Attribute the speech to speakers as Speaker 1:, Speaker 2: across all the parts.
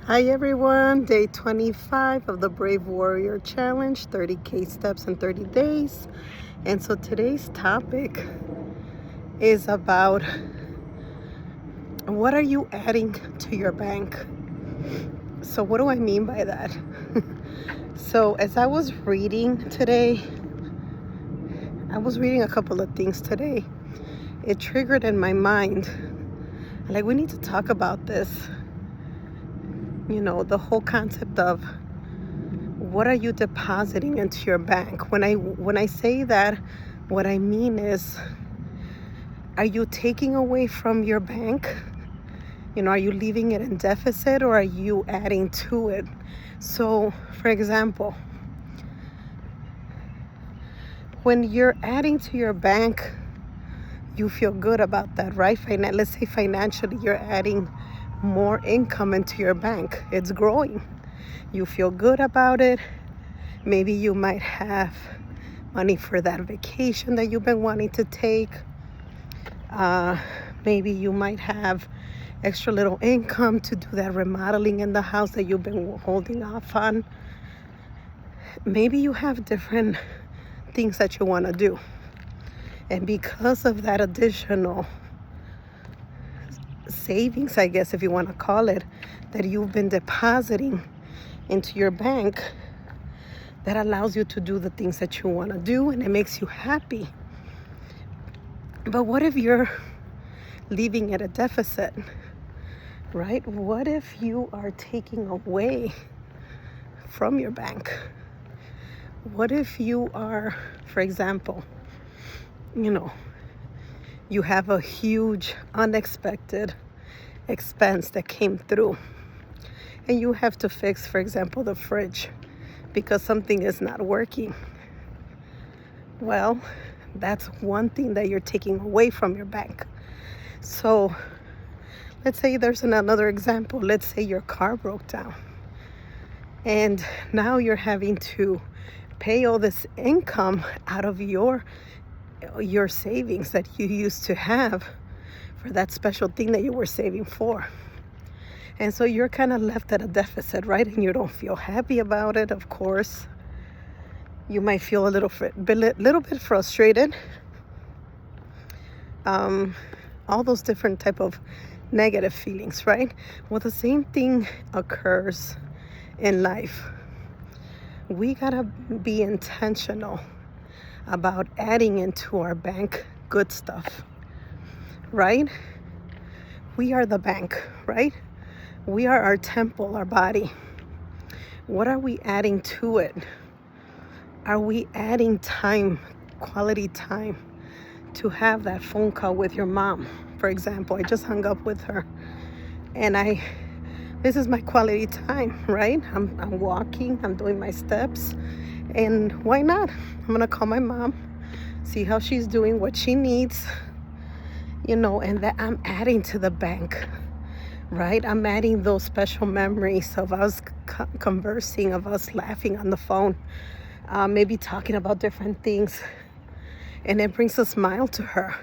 Speaker 1: Hi everyone, day 25 of the Brave Warrior Challenge, 30K steps in 30 days. And so today's topic is about what are you adding to your bank? So what do I mean by that? So as I was reading today, I was reading a couple of things today. It triggered in my mind, like we need to talk about this. The whole concept of what are you depositing into your bank? When I say that, what I mean is, are you taking away from your bank? Are you leaving it in deficit or are you adding to it? So, for example, when you're adding to your bank, you feel good about that, right? Let's say financially, you're adding more income into your bank. It's growing. You feel good about it. Maybe you might have money for that vacation that you've been wanting to take. Maybe you might have extra little income to do that remodeling in the house that you've been holding off on. Maybe you have different things that you want to do. And because of that additional savings, I guess if you want to call it, that you've been depositing into your bank, that allows you to do the things that you want to do and it makes you happy. But what if you're leaving at a deficit, right? What if you are taking away from your bank? What if you are, for example, you have a huge unexpected expense that came through and you have to fix, for example, the fridge because something is not working. Well, that's one thing that you're taking away from your bank. So let's say there's another example. Let's say your car broke down and now you're having to pay all this income out of your savings that you used to have for that special thing that you were saving for. And so you're kind of left at a deficit, right? And you don't feel happy about it, of course. You might feel a little bit frustrated. All those different type of negative feelings, right? Well, the same thing occurs in life. We gotta be intentional about adding into our bank good stuff, right? We are the bank, right? We are our temple, our body. What are we adding to it? Are we adding time, quality time, to have that phone call with your mom? For example, I just hung up with her and this is my quality time, right? I'm walking, I'm doing my steps, and why not? I'm gonna call my mom, see how she's doing, what she needs, and that I'm adding to the bank, right? I'm adding those special memories of us conversing, of us laughing on the phone, maybe talking about different things, and it brings a smile to her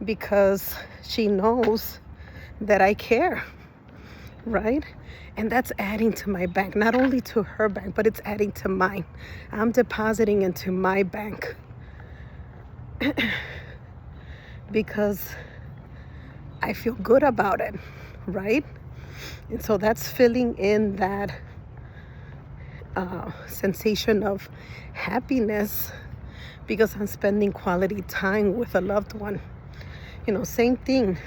Speaker 1: because she knows that I care, right? And that's adding to my bank, not only to her bank, but it's adding to mine. I'm depositing into my bank because I feel good about it, right? And so that's filling in that sensation of happiness because I'm spending quality time with a loved one. Same thing.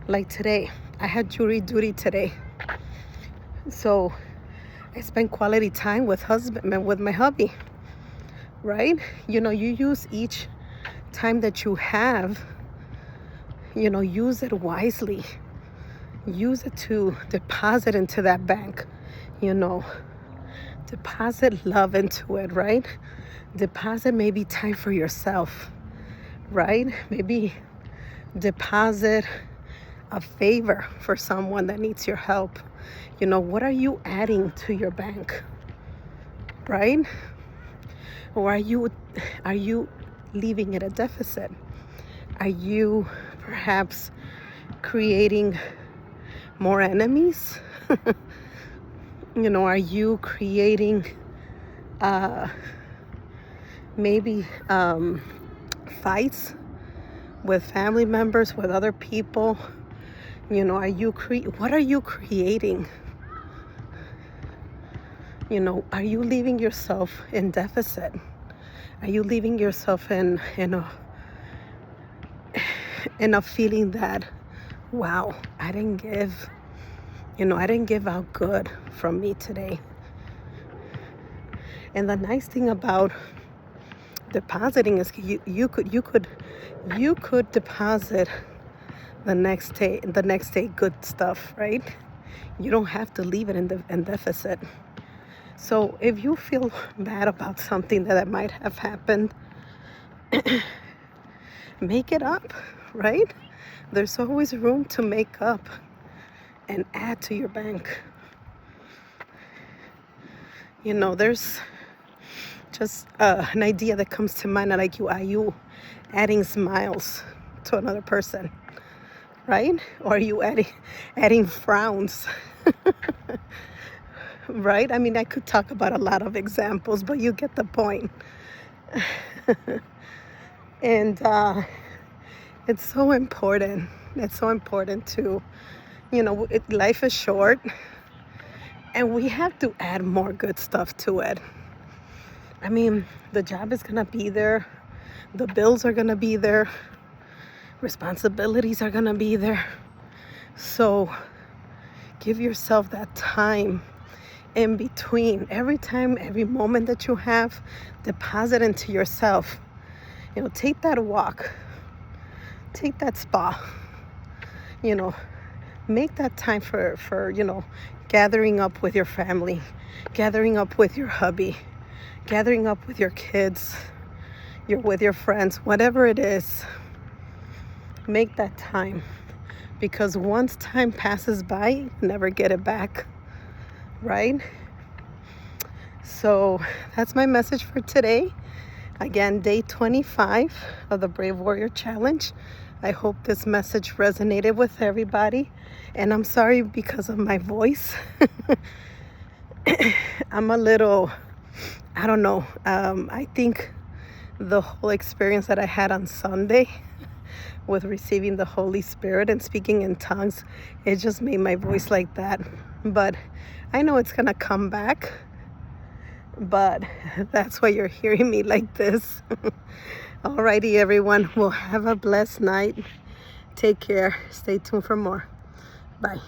Speaker 1: Like today, I had jury duty today. So I spent quality time with my hubby, right? You use each time that you have, use it wisely. Use it to deposit into that bank, deposit love into it, right? Deposit maybe time for yourself, right? Maybe deposit a favor for someone that needs your help. What are you adding to your bank, right? Or are you leaving it a deficit? Are you perhaps creating more enemies? Are you creating maybe fights with family members, with other people? What are you creating? Are you leaving yourself in deficit? Are you leaving yourself in a feeling that, wow, I didn't give out good from me today? And the nice thing about depositing is you could deposit the next day good stuff, right? You don't have to leave it in deficit. So if you feel bad about something that might have happened, make it up, right? There's always room to make up and add to your bank. There's just an idea that comes to mind, like, are you adding smiles to another person, right? Or are you adding frowns? Right? I mean, I could talk about a lot of examples, but you get the point. And it's so important. It's so important to, life is short, and we have to add more good stuff to it. I mean, the job is going to be there. The bills are going to be there. Responsibilities are going to be there. So give yourself that time in between. Every moment that you have, deposit into yourself. Take that walk. Take that spa. Make that time for gathering up with your family, gathering up with your hubby, gathering up with your kids, with your friends, whatever it is. Make that time, because once time passes by, you never get it back, right? So that's my message for today. Again, day 25 of the Brave Warrior Challenge. I hope this message resonated with everybody. And I'm sorry because of my voice. I'm a little, I don't know. I think the whole experience that I had on Sunday with receiving the Holy Spirit and speaking in tongues, it just made my voice like that. But I know it's going to come back. But that's why you're hearing me like this. Alrighty, everyone. Well, have a blessed night. Take care. Stay tuned for more. Bye.